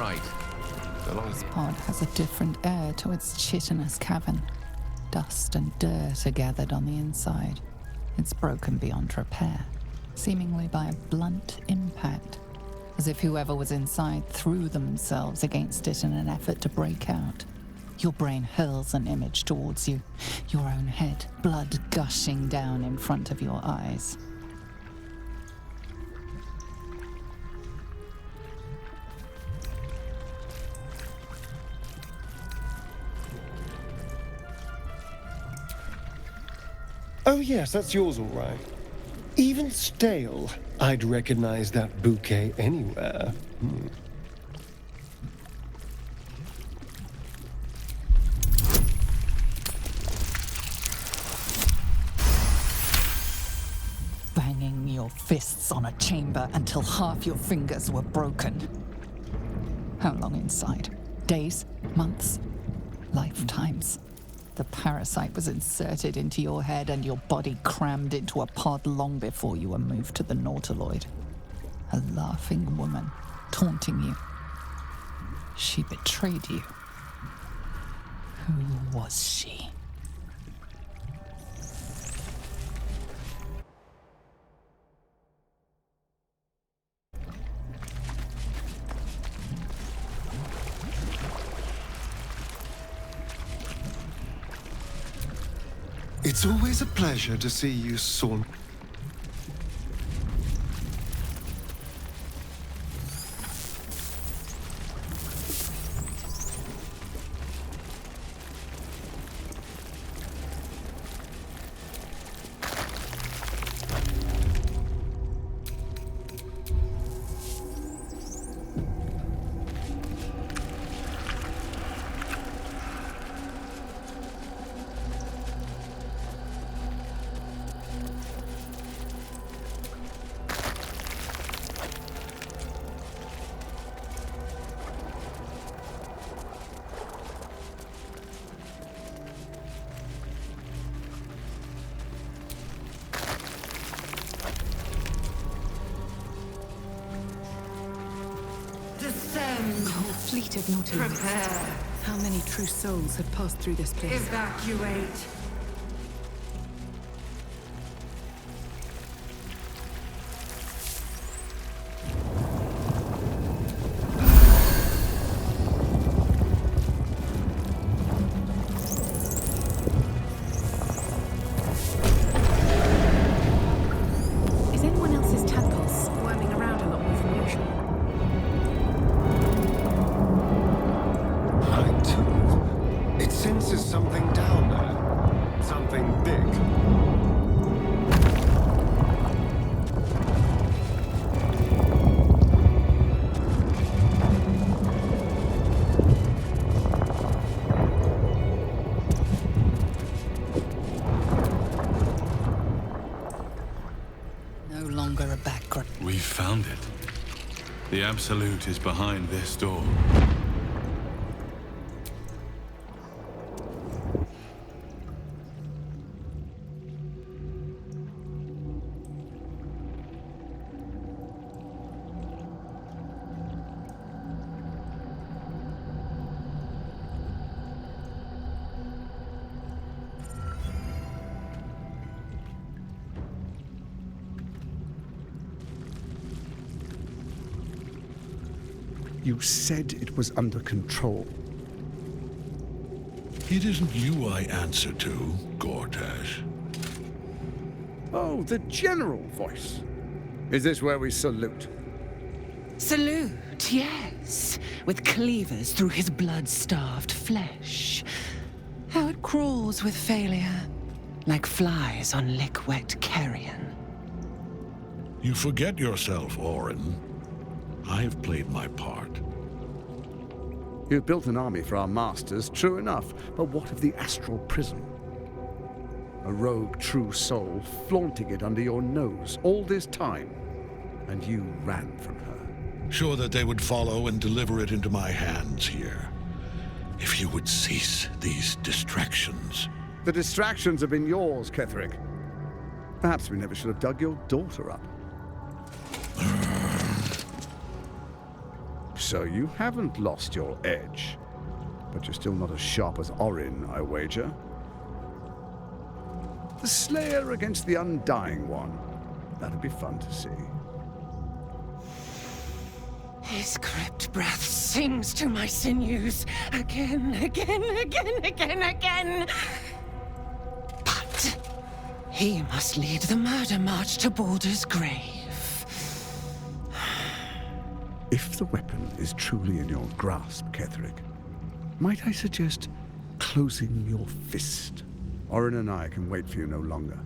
right. So long as This pod has a different air to its chitinous cavern. Dust and dirt are gathered on the inside. It's broken beyond repair, seemingly by a blunt impact, as if whoever was inside threw themselves against it in an effort to break out. Your brain hurls an image towards you, your own head, blood gushing down in front of your eyes. Oh yes, that's yours all right. Even stale, I'd recognize that bouquet anywhere. Banging your fists on a chamber until half your fingers were broken. How long inside? Days? Months? Lifetimes? The parasite was inserted into your head and your body crammed into a pod long before you were moved to the Nautiloid. A laughing woman, taunting you. She betrayed you. Who was she? It's always a pleasure to see you saunter. Fleet of Nautilus. Prepare. How many true souls have passed through this place? Evacuate. Is anyone else's tadpole squirming around a lot more than usual? It senses something down there. Something big. No longer a background. We found it. The Absolute is behind this door. You said it was under control. It isn't you I answer to, Gortash. Oh, the general voice. Is this where we salute? Salute, yes, with cleavers through his blood-starved flesh. How it crawls with failure, like flies on lick-wet carrion. You forget yourself, Orin. I've played my part. You've built an army for our masters, true enough, but what of the astral prison? A rogue true soul flaunting it under your nose all this time, and you ran from her. Sure that they would follow and deliver it into my hands here. If you would cease these distractions. The distractions have been yours, Ketherick. Perhaps we never should have dug your daughter up. so you haven't lost your edge. But you're still not as sharp as Orin, I wager. The Slayer against the Undying One. That'd be fun to see. His crypt breath sings to my sinews again, again, again, again, again. But he must lead the murder march to Baldur's grave. If the weapon is truly in your grasp, Ketherick, might I suggest closing your fist? Orin and I can wait for you no longer.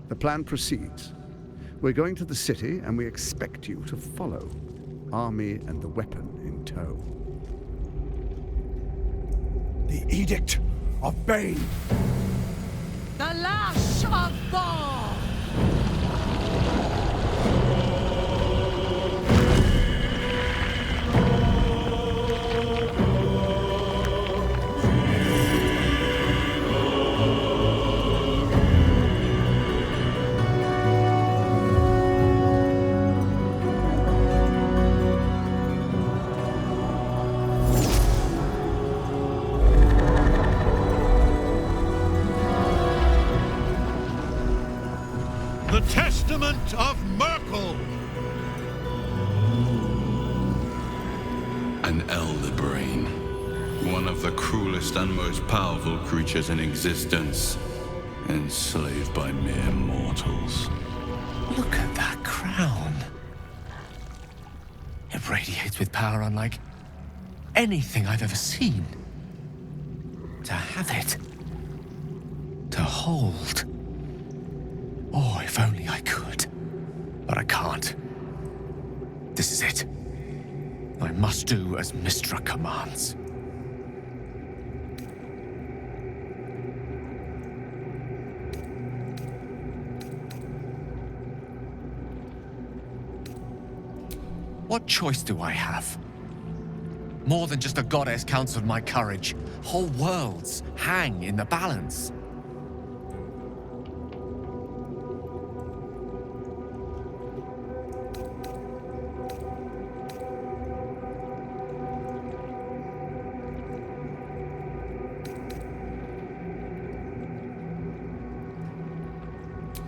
The plan proceeds. We're going to the city, and we expect you to follow. Army and the weapon in tow. The Edict of Bane! The Lash of Bor! The Testament of Merkel! An elder brain. One of the cruelest and most powerful creatures in existence. Enslaved by mere mortals. Look at that crown. It radiates with power unlike anything I've ever seen. To have it. To hold. Oh, if only I could. But I can't. This is it. I must do as Mystra commands. What choice do I have? More than just a goddess counseled my courage. Whole worlds hang in the balance.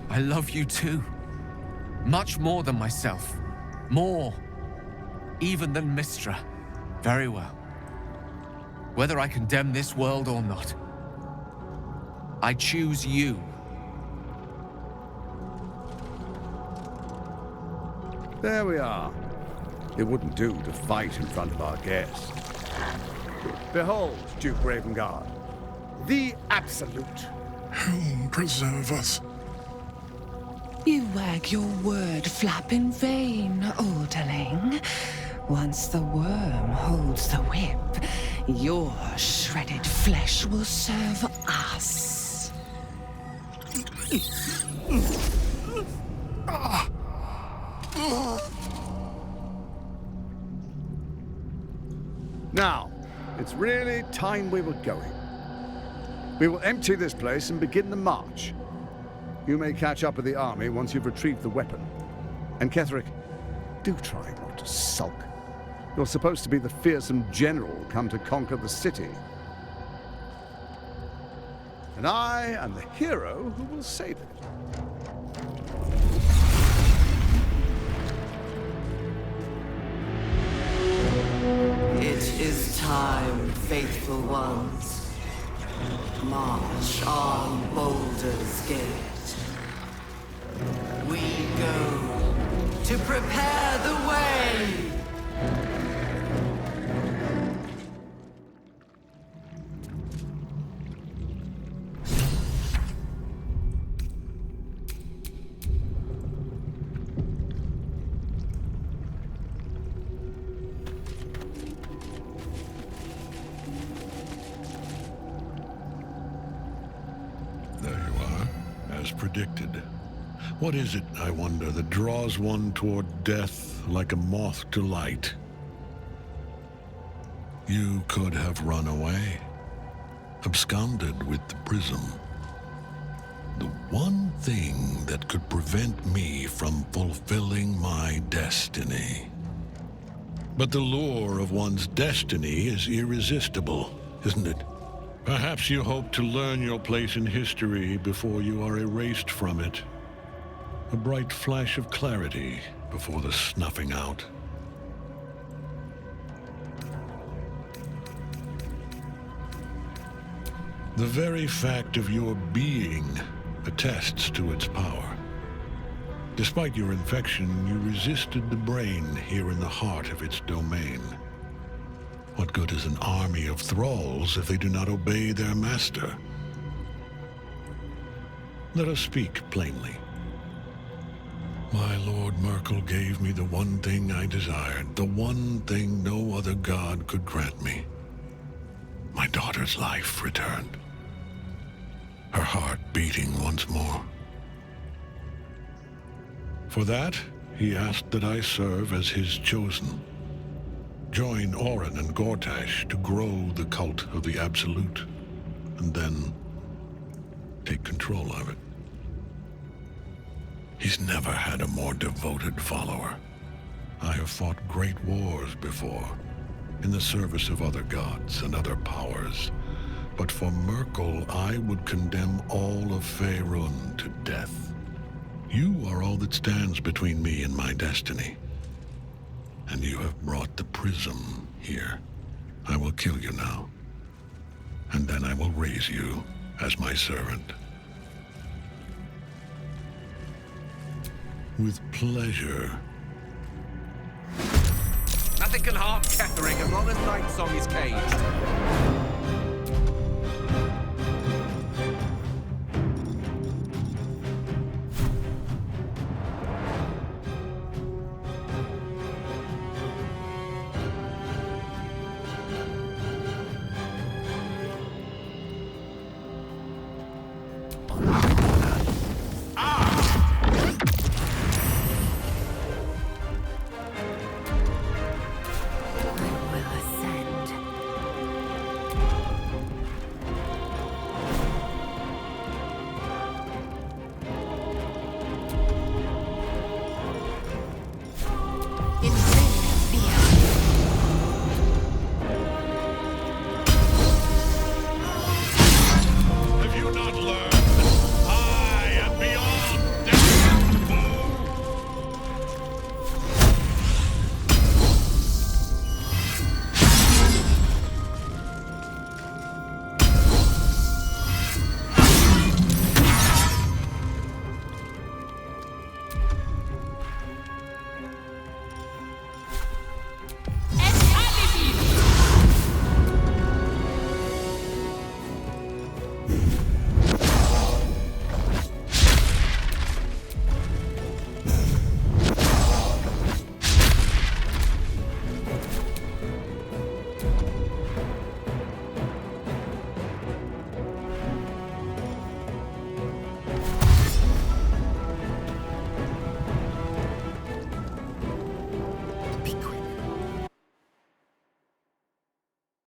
I love you too. Much more than myself. More. Even than Mystra. Very well. Whether I condemn this world or not, I choose you. There we are. It wouldn't do to fight in front of our guest. Behold, Duke Ravengard, the Absolute. Helm preserve us. You wag your word flap in vain, orderling. Once the worm holds the whip, your shredded flesh will serve us. Now, it's really time we were going. We will empty this place and begin the march. You may catch up with the army once you've retrieved the weapon. And Ketherick, do try not to sulk. You're supposed to be the fearsome general come to conquer the city. And I am the hero who will save it. It is time, faithful ones. March on Baldur's Gate. We go to prepare the way. There you are, as predicted. What is it, I wonder, that draws one toward death like a moth to light? You could have run away, absconded with the prism. The one thing that could prevent me from fulfilling my destiny. But the lure of one's destiny is irresistible, isn't it? Perhaps you hope to learn your place in history before you are erased from it. A bright flash of clarity before the snuffing out. The very fact of your being attests to its power. Despite your infection, you resisted the brain here in the heart of its domain. What good is an army of thralls if they do not obey their master? Let us speak plainly. My Lord Merkel gave me the one thing I desired, the one thing no other god could grant me. My daughter's life returned. Her heart beating once more. For that, he asked that I serve as his chosen. Join Orin and Gortash to grow the cult of the Absolute, and then take control of it. He's never had a more devoted follower. I have fought great wars before, in the service of other gods and other powers. But for Merkel, I would condemn all of Faerun to death. You are all that stands between me and my destiny. And you have brought the prism here. I will kill you now. And then I will raise you as my servant. With pleasure. Nothing can harm Kethering as long as Night Song is caged.